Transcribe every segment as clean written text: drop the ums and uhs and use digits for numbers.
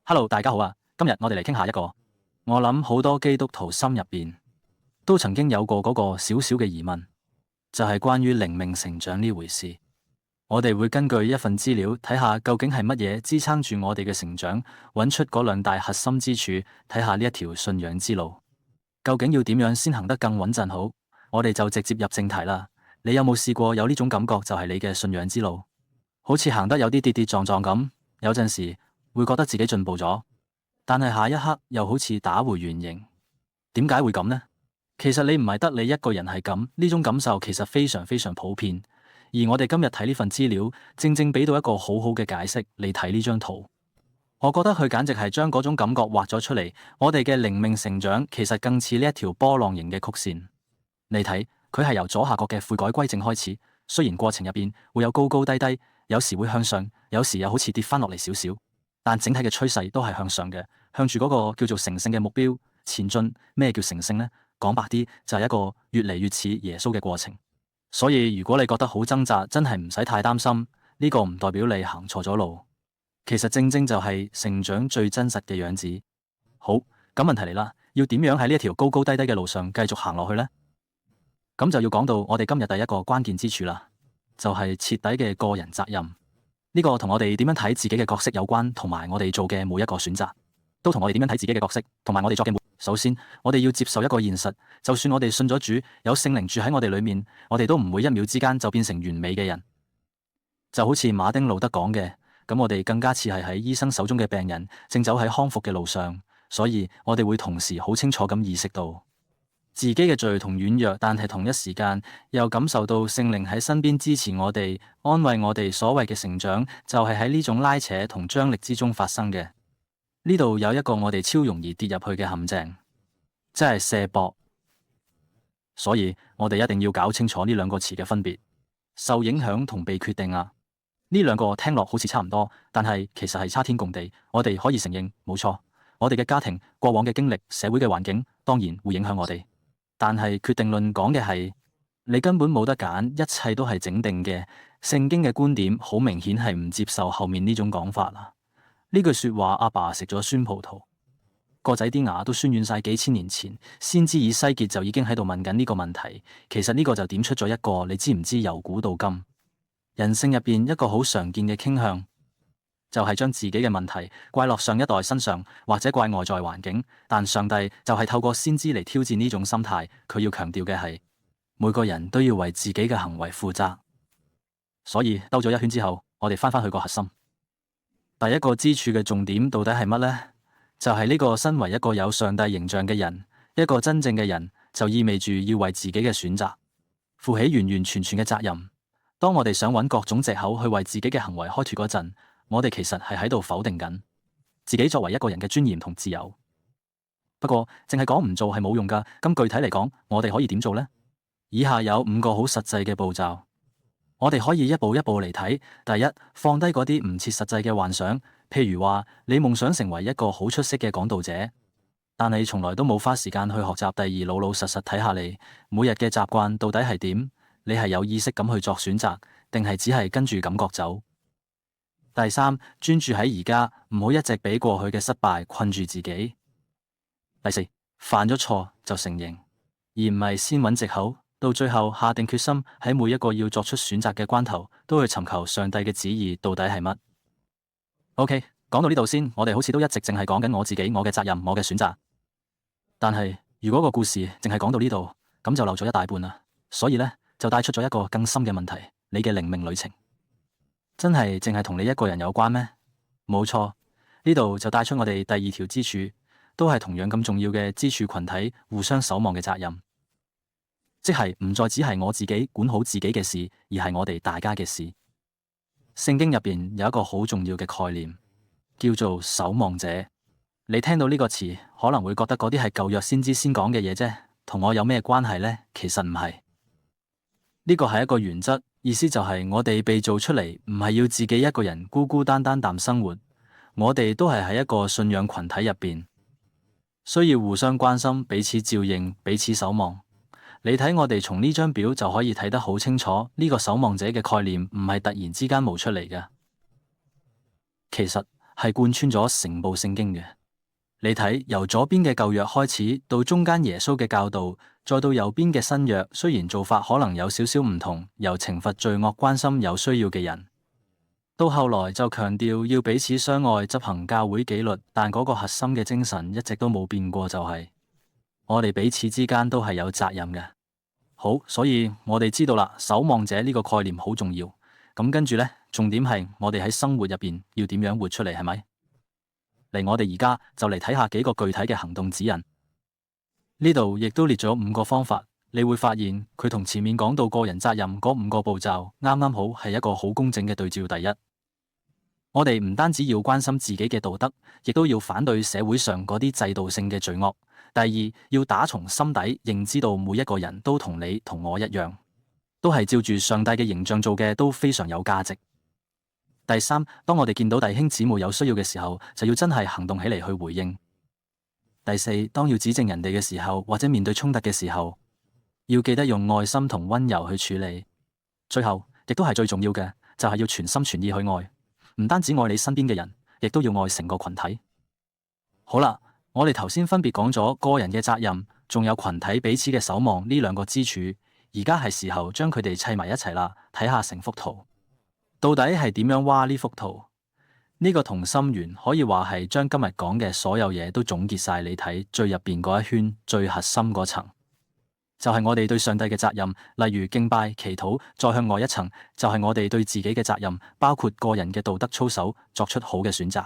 Hello，大家好啊！今日我哋嚟傾下一個，我諗好多基督徒心入邊都曾經有過嗰個小小嘅疑問，就係關於靈命成長呢回事。我哋會根據一份資料睇下究竟係乜嘢支撐住我哋嘅成長，揾出嗰兩大核心之處，睇下呢一條信仰之路究竟要點樣先行得更穩陣好。我哋就直接入正題啦。你有冇試過有呢種感覺，就係你嘅信仰之路好似行得有啲跌跌撞撞咁，有陣時會覺得自己進步咗，但係下一刻又好似打回原形。點解會咁呢？其實你唔係得你一個人係咁，呢種感受其實非常非常普遍。而我哋今日睇呢份資料，正正俾到一個好好嘅解釋。你睇呢張圖，我覺得佢簡直係將嗰種感覺畫咗出嚟。我哋嘅靈命成長其實更似呢一條波浪形嘅曲線。你睇，佢係由左下角嘅悔改歸正開始，雖然過程入邊會有高高低低，有時會向上，有時又好似跌翻落嚟少少，但整體嘅趨勢都係向上嘅，向住嗰個叫做成聖嘅目標前進。咩叫成聖呢？講白啲就係一個越嚟越似耶穌嘅過程。所以如果你覺得好掙扎，真係唔使太擔心，呢個唔代表你行錯咗路。其實正正就係成長最真實嘅樣子。好，咁問題嚟啦，要點樣喺呢一條高高低低嘅路上繼續行落去呢？咁就要講到我哋今日第一個關鍵之處啦，就係徹底嘅個人責任。呢個同我哋點樣睇自己嘅角色有關，同埋我哋做嘅每一個選擇都同我哋點樣睇自己嘅角色同埋我哋作嘅每。首先，我哋要接受一個現實，就算我哋信咗主，有聖靈住喺我哋裏面，我哋都唔會一秒之間就變成完美嘅人。就好似馬丁路德講嘅，咁我哋更加似係喺醫生手中嘅病人，正走喺康復嘅路上。所以我哋會同時好清楚咁意識到自己嘅罪同軟弱，但係同一時間又感受到聖靈喺身邊支持我哋，安慰我哋。所謂嘅成長，就係喺呢種拉扯同張力之中發生嘅。呢度有一個我哋超容易跌入去嘅陷阱，即係卸膊。所以我哋一定要搞清楚呢兩個詞嘅分別，受影響同被決定啊。呢兩個聽落好似差唔多，但係其實係差天共地。我哋可以承認，冇錯，我哋嘅家庭、過往嘅經歷、社會嘅環境，當然會影響我哋。但係決定論講嘅係，你根本冇得揀，一切都係整定嘅。聖經嘅觀點好明顯係唔接受後面呢種講法啦。呢句說話，阿爸食咗酸葡萄，個仔啲牙都酸軟晒。幾千年前，先知以西結就已經喺度問緊呢個問題。其實呢個就點出咗一個，你知唔知由古到今人性入邊一個好常見嘅傾向，就係將自己嘅問題怪落上一代身上，或者怪外在環境。但上帝就係透過先知嚟挑戰呢種心態。佢要強調嘅係，每個人都要為自己嘅行為負責。所以兜咗一圈之後，我哋翻去個核心。第一個支柱嘅重點到底係乜呢？就係呢個身為一個有上帝形象嘅人，一個真正嘅人，就意味住要為自己嘅選擇負起完完全全嘅責任。當我哋想揾各種藉口去為自己嘅行為開脫嗰陣，我哋其實係喺度否定緊自己作為一個人嘅尊嚴同自由。不過淨係講唔做係冇用噶。咁具體嚟講，我哋可以點做呢？以下有5個好實際嘅步驟。我哋可以一步一步嚟睇。第一，放低嗰啲唔切實際嘅幻想，譬如話你夢想成為一個好出色嘅講道者，但你從來都冇花時間去學習。第二，老老實實睇下你每日嘅習慣到底係點，你係有意識咁去作選擇，定係只係跟住感覺走？第三，專注喺而家，唔好一直俾過去嘅失敗困住自己。第四，犯咗錯就承認，而唔係先揾藉口。到最後下定決心，喺每一個要作出選擇嘅關頭，都去尋求上帝嘅旨意到底係乜。OK， 講到呢度先，我哋好似都一直淨係講緊我自己、我嘅責任、我嘅選擇。但係如果個故事淨係講到呢度，咁就漏咗一大半啦。所以呢，就帶出咗一個更深嘅問題：你嘅靈命旅程真係淨係同你一個人有關咩？冇錯，呢度就帶出我哋第二條支柱，都係同樣咁重要嘅支柱群體互相守望嘅責任。即係唔再只係我自己管好自己嘅事，而係我哋大家嘅事。聖經入邊有一個好重要嘅概念，叫做守望者。你聽到呢個詞，可能會覺得嗰啲係舊約先知先講嘅嘢啫，同我有咩關係呢？其實唔係。呢個係一個原則，意思就係我哋被造出嚟，唔係要自己一個人孤孤單單噉生活。我哋都係喺一個信仰群體入邊，需要互相關心，彼此照應，彼此守望。你睇我哋從呢張表就可以睇得好清楚，呢個守望者嘅概念唔係突然之間冒出嚟嘅。其實係貫穿咗成部聖經嘅。你睇，由左邊嘅舊約開始，到中間耶穌嘅教導，再到右邊嘅新約，雖然做法可能有少少唔同，由懲罰罪惡關心有需要嘅人，到後來就強調要彼此相愛，執行教會紀律，但嗰個核心嘅精神一直都冇變過，就係我哋彼此之間都係有責任嘅。好，所以我哋知道啦，守望者呢個概念好重要。咁跟住呢，重點係我哋喺生活入邊要點樣活出嚟，係咪？嚟，我哋而家就嚟睇下幾個具體嘅行動指引。呢度亦都列咗5個方法，你會發現佢同前面講到個人責任嗰5個步驟啱啱好係一個好工整嘅對照。第一，我哋唔單止要關心自己嘅道德，亦都要反對社會上嗰啲制度性嘅罪惡。第二，要打從心底認知到每一個人都同你同我一樣，都係照住上帝嘅形象做嘅，都非常有價值。第三，當我哋見到弟兄姊妹有需要嘅時候，就要真係行動起嚟去回應。第四，當要指正人哋嘅時候，或者面對衝突嘅時候，要記得用愛心同溫柔去處理。最後，亦都係最重要嘅，就係要全心全意去愛，唔單止愛你身邊嘅人，亦都要愛成個群體。好啦，我哋頭先分別講咗個人嘅責任，仲有群體彼此嘅守望呢2個支柱，而家係時候將佢哋砌埋一齊啦，睇下成幅圖。到底係點樣畫呢幅圖？呢個同心圓可以話係將今日講嘅所有嘢都總結晒。你睇最入邊嗰一圈，最核心嗰層，就係我哋對上帝嘅責任，例如敬拜、祈禱。再向外一層，就係我哋對自己嘅責任，包括個人嘅道德操守，作出好嘅選擇。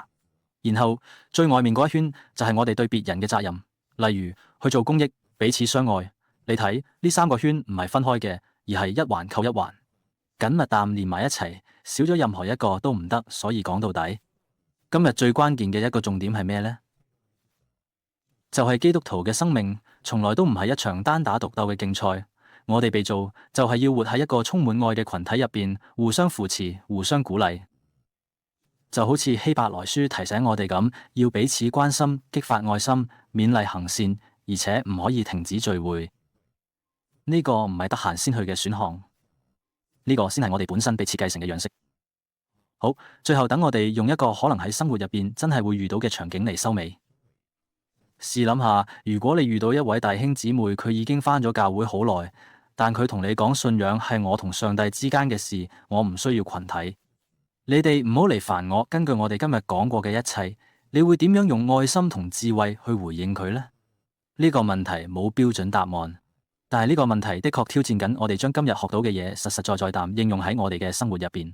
然後最外面嗰一圈，就係我哋對別人嘅責任，例如去做公益、彼此相愛。你睇呢3個圈唔係分開嘅，而係一環扣一環，緊密但連埋一齊，少咗任何一個都唔得。所以講到底，今日最關鍵嘅一個重點係咩呢？就係基督徒嘅生命從來都唔係一場單打獨鬥嘅競賽。我哋被造就係要活喺一個充滿愛嘅群體入邊，互相扶持、互相鼓勵。就好似希伯來書提醒我哋咁，要彼此關心、激發愛心、勉勵行善，而且唔可以停止聚會。呢個唔係得閒先去嘅選項，呢個先係我哋本身被設計成嘅樣式。好，最後等我哋用一個可能喺生活入邊真係會遇到嘅場景嚟收尾。試諗下，如果你遇到一位弟兄姊妹，佢已經返咗教會好耐，但佢同你講信仰係我同上帝之間嘅事，我唔需要群體。你哋唔好嚟煩我。根據我哋今日講過嘅一切，你會點樣用愛心同智慧去回應佢呢？呢個問題冇標準答案，但係呢個問題的確挑戰緊我哋將今日學到嘅嘢實實在在地應用喺我哋嘅生活入邊。